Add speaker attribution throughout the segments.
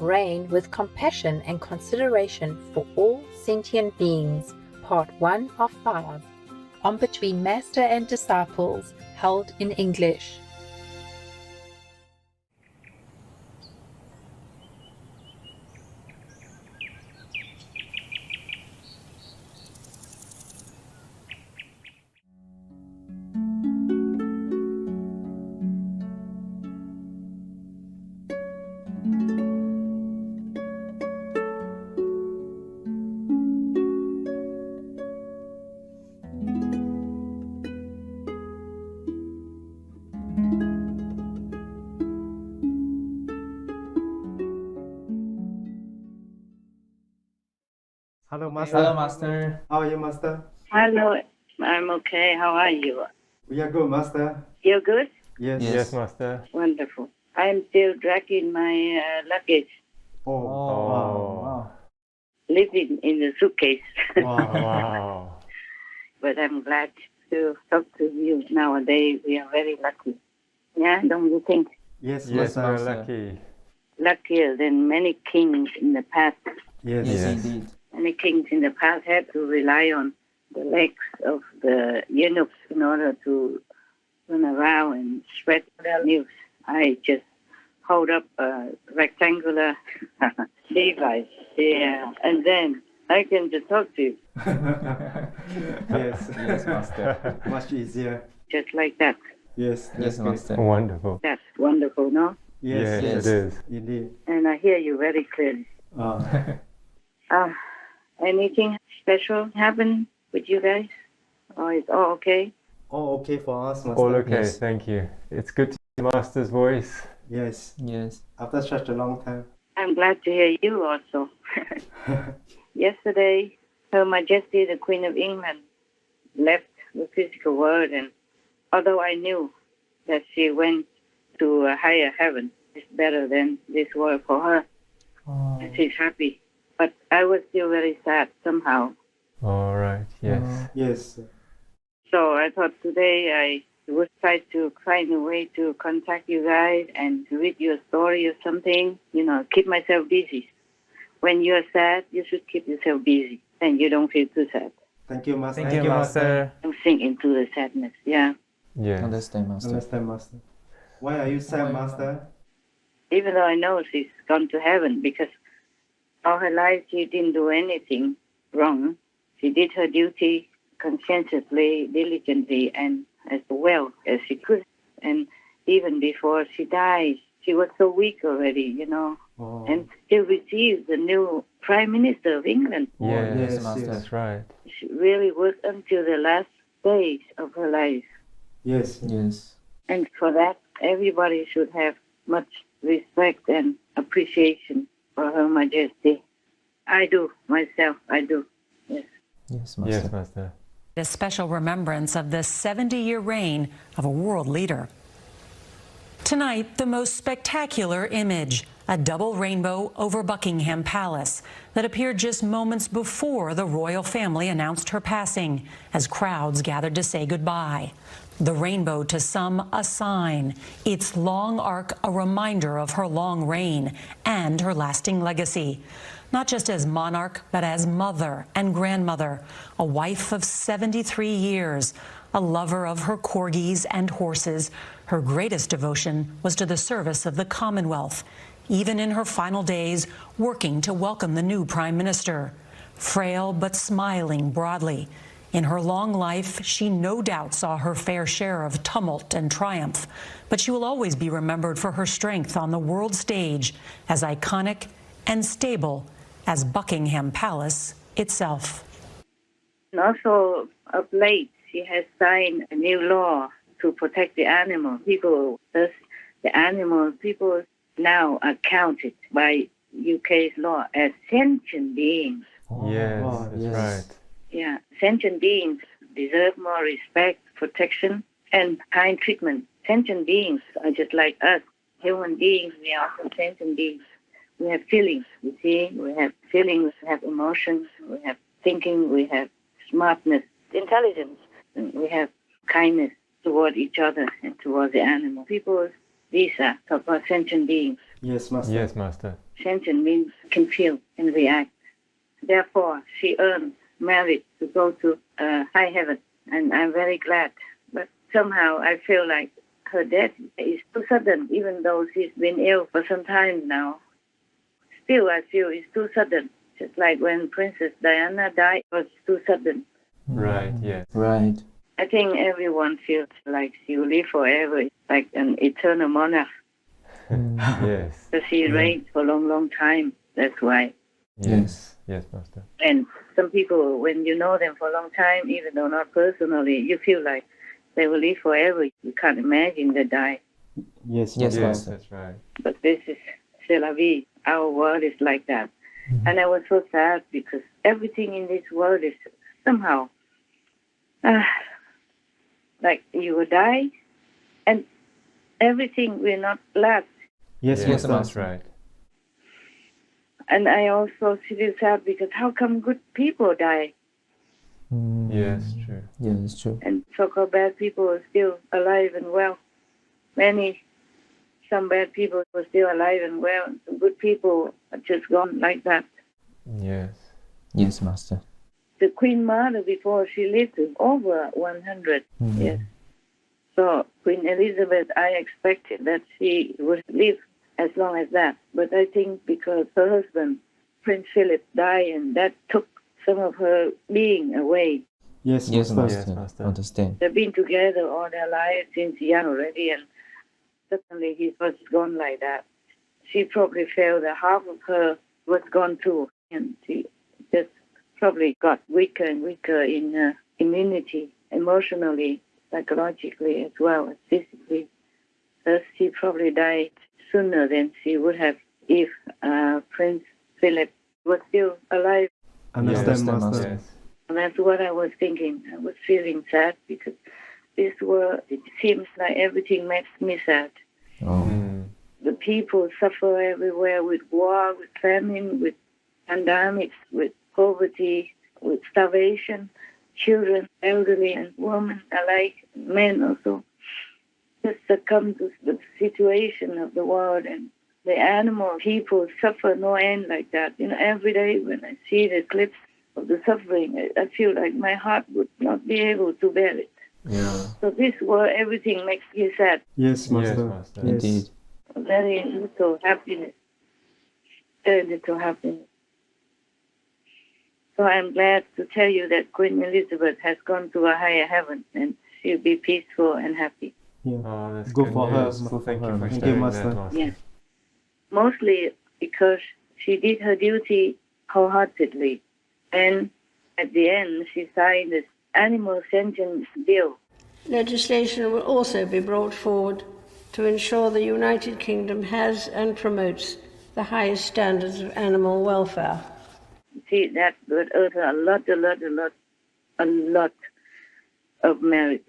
Speaker 1: Reign with Compassion and Consideration for All Sentient Beings, Part 1 of 5, on Between Master and Disciples, held in English.
Speaker 2: Hello, Master.
Speaker 3: Hello, Master.
Speaker 2: How are you, Master?
Speaker 4: Hello, I'm okay. How are you?
Speaker 2: We are good, Master.
Speaker 4: You're good?
Speaker 2: Yes.
Speaker 3: Yes.
Speaker 5: Master.
Speaker 4: Wonderful. I'm still dragging my luggage,
Speaker 2: Oh,
Speaker 3: Wow.
Speaker 4: living in the suitcase.
Speaker 5: Wow.
Speaker 4: But I'm glad to talk to you nowadays. We are very lucky. Yeah, don't you think?
Speaker 2: Yes,
Speaker 5: Yes,
Speaker 2: Master.
Speaker 5: we're lucky.
Speaker 4: Luckier than many kings in the past.
Speaker 2: Yes.
Speaker 5: Yes.
Speaker 3: Indeed.
Speaker 4: Many kings in the past had to rely on the legs of the eunuchs in order to run around and spread their news. I just hold up a rectangular device, and then I can just talk to you,
Speaker 2: Yes.
Speaker 3: Yes, Master.
Speaker 2: Much easier.
Speaker 4: just like that.
Speaker 2: Yes.
Speaker 3: Yes,
Speaker 2: That's
Speaker 3: Master.
Speaker 5: Wonderful.
Speaker 4: That's wonderful, no?
Speaker 2: Yes.
Speaker 5: Yes, it is.
Speaker 2: Indeed.
Speaker 4: And I hear you very clearly. Anything special happen with you guys? Or is all okay?
Speaker 2: All okay for us, Master.
Speaker 5: All okay,
Speaker 3: Yes.
Speaker 5: thank you. It's good to hear Master's voice.
Speaker 2: Yes.
Speaker 3: Yes.
Speaker 2: After such a long time.
Speaker 4: I'm glad to hear you also. Yesterday, Her Majesty the Queen of England left the physical world, and although I knew that she went to a higher heaven, it's better than this world for her,
Speaker 3: Oh.
Speaker 4: and she's happy. But I was still very sad somehow.
Speaker 5: All right, yes.
Speaker 2: Yes.
Speaker 4: So I thought today I would try to find a way to contact you guys and read your story or something, keep myself busy. When you're sad, you should keep yourself busy and you don't feel too sad.
Speaker 2: Thank you, Master.
Speaker 3: Thank you, Master.
Speaker 4: Don't sink into the sadness, yeah.
Speaker 5: Yes.
Speaker 3: Understand, Master.
Speaker 2: Understand, Master. Why are you sad, Master?
Speaker 4: Even though I know she's gone to heaven because all her life she didn't do anything wrong. She did her duty conscientiously, diligently, and as well as she could. And even before she died, she was so weak already,
Speaker 2: Oh.
Speaker 4: and still received the new Prime Minister of England.
Speaker 5: Yes,
Speaker 2: yes,
Speaker 3: Master.
Speaker 5: that's right.
Speaker 4: She really worked until the last days of her life.
Speaker 2: Yes.
Speaker 3: Yes.
Speaker 4: And for that, everybody should have much respect and appreciation for Her Majesty. I do, myself, I do. Yes.
Speaker 3: Yes, Master.
Speaker 5: Yes, Master.
Speaker 6: A special remembrance of the 70-year reign of a world leader. Tonight, the most spectacular image, a double rainbow over Buckingham Palace that appeared just moments before the royal family announced her passing as crowds gathered to say goodbye. The rainbow to some a sign, its long arc a reminder of her long reign and her lasting legacy. Not just as monarch, but as mother and grandmother, a wife of 73 years, a lover of her corgis and horses. Her greatest devotion was to the service of the Commonwealth, even in her final days, working to welcome the new Prime Minister. Frail but smiling broadly. In her long life, she no doubt saw her fair share of tumult and triumph, but she will always be remembered for her strength on the world stage, as iconic and stable as Buckingham Palace itself.
Speaker 4: And also, of late, she has signed a new law to protect the animal. People now are counted by UK's law as sentient beings.
Speaker 5: Yes,
Speaker 2: Oh,
Speaker 5: that's
Speaker 3: yes.
Speaker 5: right.
Speaker 4: Yeah, sentient beings deserve more respect, protection, and kind treatment. Sentient beings are just like us. Human beings, we are also sentient beings. We have feelings, you see. We have feelings, we have emotions, we have thinking, we have smartness, intelligence, and we have kindness toward each other and toward the animal. People, these are sentient beings.
Speaker 2: Yes, Master.
Speaker 5: Yes, Master.
Speaker 4: Sentient beings can feel and react. Therefore, she earned merit to go to high heaven, and I'm very glad. But somehow I feel like her death is too sudden, even though she's been ill for some time now. Still, I feel it's too sudden. Just like when Princess Diana died, it was too sudden.
Speaker 5: Right, yes.
Speaker 3: Right.
Speaker 4: I think everyone feels like she will live forever, like an eternal monarch.
Speaker 5: Yes.
Speaker 4: So she reigned for a long, long time. That's why.
Speaker 3: Yes.
Speaker 5: Yes, Master.
Speaker 4: And some people, when you know them for a long time, even though not personally, you feel like they will live forever. You can't imagine they die.
Speaker 2: Yes,
Speaker 3: Yes,
Speaker 2: Master.
Speaker 5: Yes,
Speaker 3: Master.
Speaker 5: that's right.
Speaker 4: But this is c'est la vie. Our world is like that. And I was so sad because everything in this world is somehow like you will die and everything will not last.
Speaker 2: Yes,
Speaker 5: Yes,
Speaker 2: Master.
Speaker 5: that's right.
Speaker 4: And I also feel sad because how come good people die
Speaker 5: Yes, true.
Speaker 3: Yeah, it's true.
Speaker 4: and so-called bad people are still alive and well? Some bad people are still alive and well. Some good people are just gone like that.
Speaker 5: Yes.
Speaker 3: Yes, Master.
Speaker 4: The Queen Mother, before she lived over 100 years. So Queen Elizabeth, I expected that she would live as long as that. But I think because her husband, Prince Philip, died and that took some of her being away.
Speaker 2: Yes,
Speaker 3: Yes,
Speaker 2: Master.
Speaker 3: Master.
Speaker 5: Yes, Master.
Speaker 3: Understand.
Speaker 4: They've been together all their lives since young already, and suddenly he was gone like that. She probably felt that half of her was gone too, and she just probably got weaker and weaker in her immunity, emotionally, psychologically, as well as physically. Thus, she probably died sooner than she would have if Prince Philip was still alive.
Speaker 2: Understand,
Speaker 3: Yes,
Speaker 2: Master.
Speaker 5: Yes.
Speaker 4: And that's what I was thinking. I was feeling sad because this world, it seems like everything makes me sad.
Speaker 3: Oh.
Speaker 4: The people suffer everywhere with war, with famine, with pandemics, with poverty, with starvation. Children, elderly and women alike, men also, just succumb to the situation of the world. And the animal people suffer no end like that. Every day when I see the clips of the suffering, I feel like my heart would not be able to bear it.
Speaker 5: Yeah.
Speaker 4: So this world, everything makes me sad.
Speaker 2: Yes, Master.
Speaker 5: Yes, Master.
Speaker 2: Yes.
Speaker 3: Indeed.
Speaker 4: Very little happiness. Very little happiness. So I'm glad to tell you that Queen Elizabeth has gone to a higher heaven and she'll be peaceful and happy.
Speaker 2: Yeah.
Speaker 5: Oh, that's
Speaker 2: Go
Speaker 5: good
Speaker 2: for her.
Speaker 5: news.
Speaker 2: Go for
Speaker 5: Thank
Speaker 2: her.
Speaker 5: you for
Speaker 2: Thank you,
Speaker 5: sharing
Speaker 2: Master.
Speaker 5: that, Master.
Speaker 4: Yes. Mostly because she did her duty wholeheartedly. And at the end, she signed this animal sentient bill.
Speaker 7: Legislation will also be brought forward to ensure the United Kingdom has and promotes the highest standards of animal welfare.
Speaker 4: See, that would earn her a lot of merit.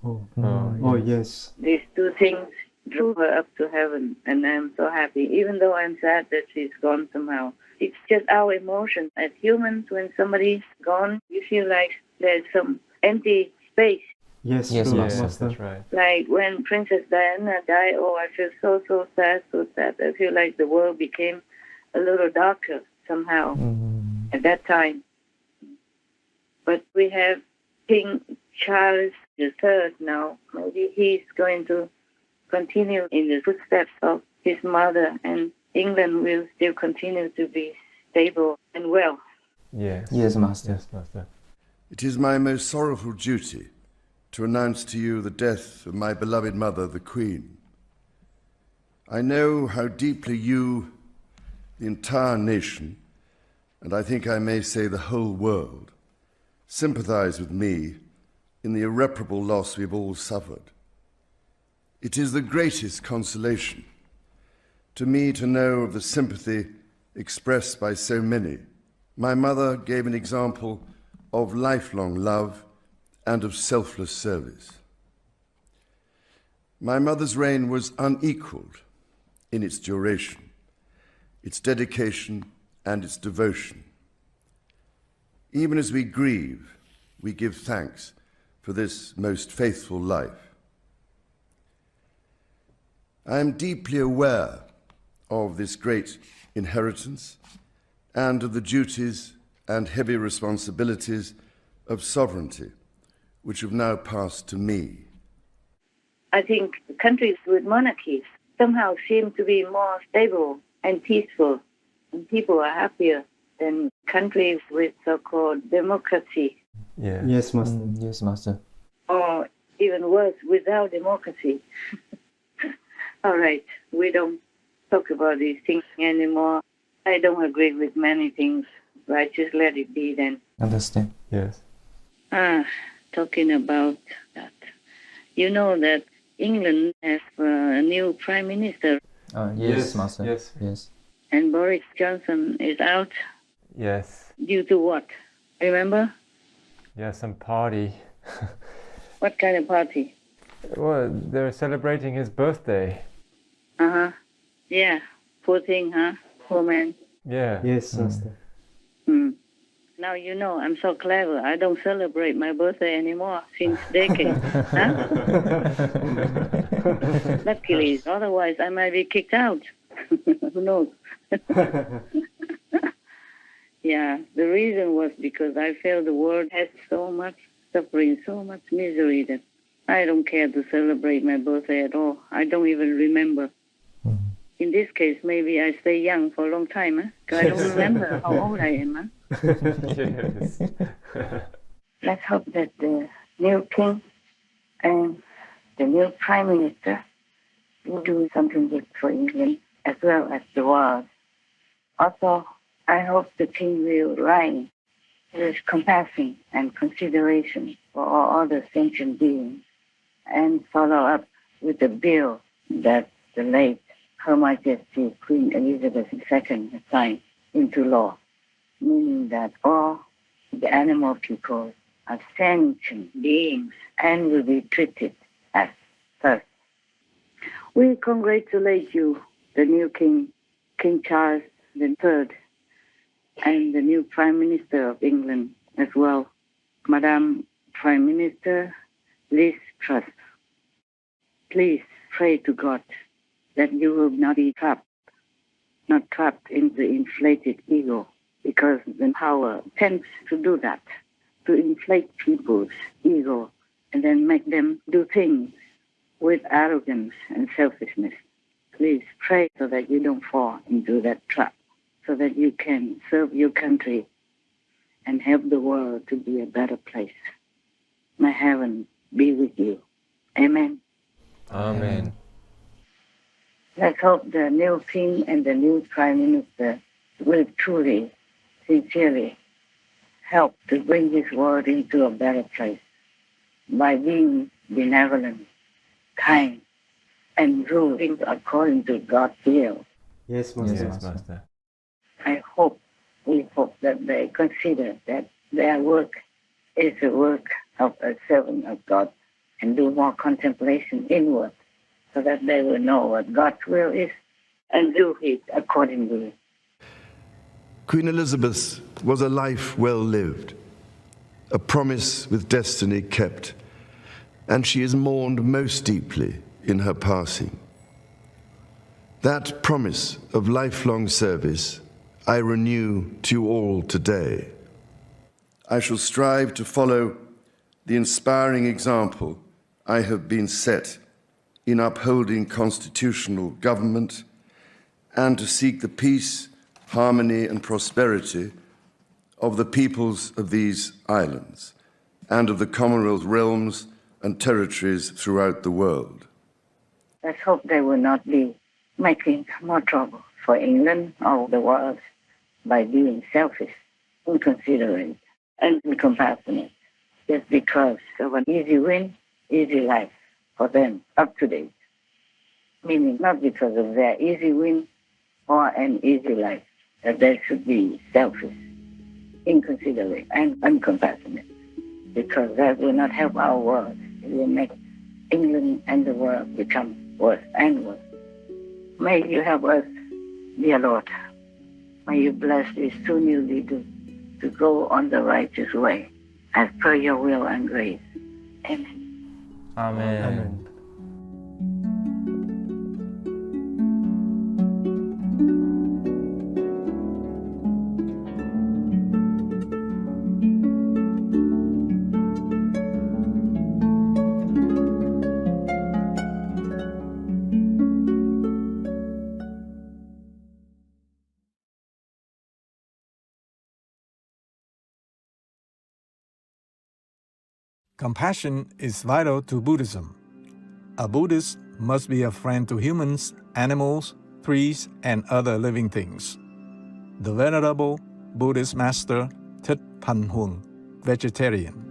Speaker 2: Oh, yes.
Speaker 4: These two things drew her up to heaven, and I'm so happy, even though I'm sad that she's gone somehow. It's just our emotion. As humans, when somebody's gone, you feel like there's some empty space.
Speaker 2: Yes,
Speaker 3: Yes,
Speaker 2: true,
Speaker 5: Yes,
Speaker 2: Master.
Speaker 5: that's right.
Speaker 4: Like when Princess Diana died, I feel so sad. I feel like the world became a little darker somehow at that time. But we have King Charles III now. Maybe he's going to continue in the footsteps of his mother, and England will still continue to be stable and well.
Speaker 5: Yes.
Speaker 3: Yes, Master.
Speaker 5: Yes, Master.
Speaker 8: It is my most sorrowful duty to announce to you the death of my beloved mother, the Queen. I know how deeply you, the entire nation, and I think I may say the whole world, sympathize with me in the irreparable loss we've all suffered. It is the greatest consolation to me to know of the sympathy expressed by so many. My mother gave an example of lifelong love and of selfless service. My mother's reign was unequaled in its duration, its dedication, and its devotion. Even as we grieve, we give thanks for this most faithful life. I am deeply aware of this great inheritance and of the duties and heavy responsibilities of sovereignty, which have now passed to me.
Speaker 4: I think countries with monarchies somehow seem to be more stable and peaceful, and people are happier than countries with so-called democracy,
Speaker 5: Yes.
Speaker 2: Yes, Master.
Speaker 3: Yes, Master.
Speaker 4: or even worse, without democracy. All right, we don't talk about these things anymore. I don't agree with many things, but just let it be then.
Speaker 3: Understand.
Speaker 5: Yes.
Speaker 4: Talking about that, you know that England has a new prime minister,
Speaker 3: Yes, Master.
Speaker 5: Yes.
Speaker 3: Yes.
Speaker 4: and Boris Johnson is out
Speaker 5: Yes.
Speaker 4: due to what? Remember?
Speaker 5: Yes, some party.
Speaker 4: What kind of party?
Speaker 5: Well, they're celebrating his birthday.
Speaker 4: Uh-huh. Yeah, poor thing, huh? Poor man.
Speaker 5: Yeah.
Speaker 2: Yes, Master.
Speaker 4: Now you know I'm so clever. I don't celebrate my birthday anymore since decades. Huh? Luckily, otherwise I might be kicked out. Who knows? Yeah, the reason was because I felt the world has so much suffering, so much misery that I don't care to celebrate my birthday at all. I don't even remember. In this case, maybe I stay young for a long time, huh? 'Cause I don't remember how old I am, huh?
Speaker 5: Yes.
Speaker 4: Let's hope that the new king and the new prime minister will do something good for England as well as the world. Also, I hope the king will reign with compassion and consideration for all other sentient beings and follow up with the bill that the late Her Majesty Queen Elizabeth II has signed into law, meaning that all the animal people are sentient beings and will be treated as such. We congratulate you, the new king, King Charles III, and the new Prime Minister of England as well, Madam Prime Minister Liz Truss. Please pray to God that you will not be not trapped in the inflated ego, because the power tends to do that, to inflate people's ego and then make them do things with arrogance and selfishness. Please pray so that you don't fall into that trap, so that you can serve your country and help the world to be a better place. May heaven be with you. Amen.
Speaker 5: Amen.
Speaker 4: Let's hope the new king and the new prime minister will truly, sincerely help to bring this world into a better place by being benevolent, kind, and ruling according to God's will.
Speaker 2: Yes, Master.
Speaker 5: Yes, Master.
Speaker 4: We hope that they consider that their work is the work of a servant of God and do more contemplation inward so that they will know what God's will is and do it accordingly.
Speaker 8: Queen Elizabeth was a life well lived, a promise with destiny kept, and she is mourned most deeply in her passing. That promise of lifelong service I renew to you all today. I shall strive to follow the inspiring example I have been set in upholding constitutional government and to seek the peace, harmony, and prosperity of the peoples of these islands and of the Commonwealth realms and territories throughout the world.
Speaker 4: Let's hope they will not be making more trouble for England or the world by being selfish, inconsiderate, and incompassionate, just because of an easy win, easy life for them up to date. Meaning not because of their easy win or an easy life, that they should be selfish, inconsiderate, and uncompassionate, because that will not help our world. It will make England and the world become worse and worse. May you help us, dear Lord. May you bless these two new leaders to go on the righteous way as per your will and grace. Amen.
Speaker 5: Amen.
Speaker 9: Compassion is vital to Buddhism. A Buddhist must be a friend to humans, animals, trees, and other living things. The Venerable Buddhist Master Thích Thanh Huân, vegetarian.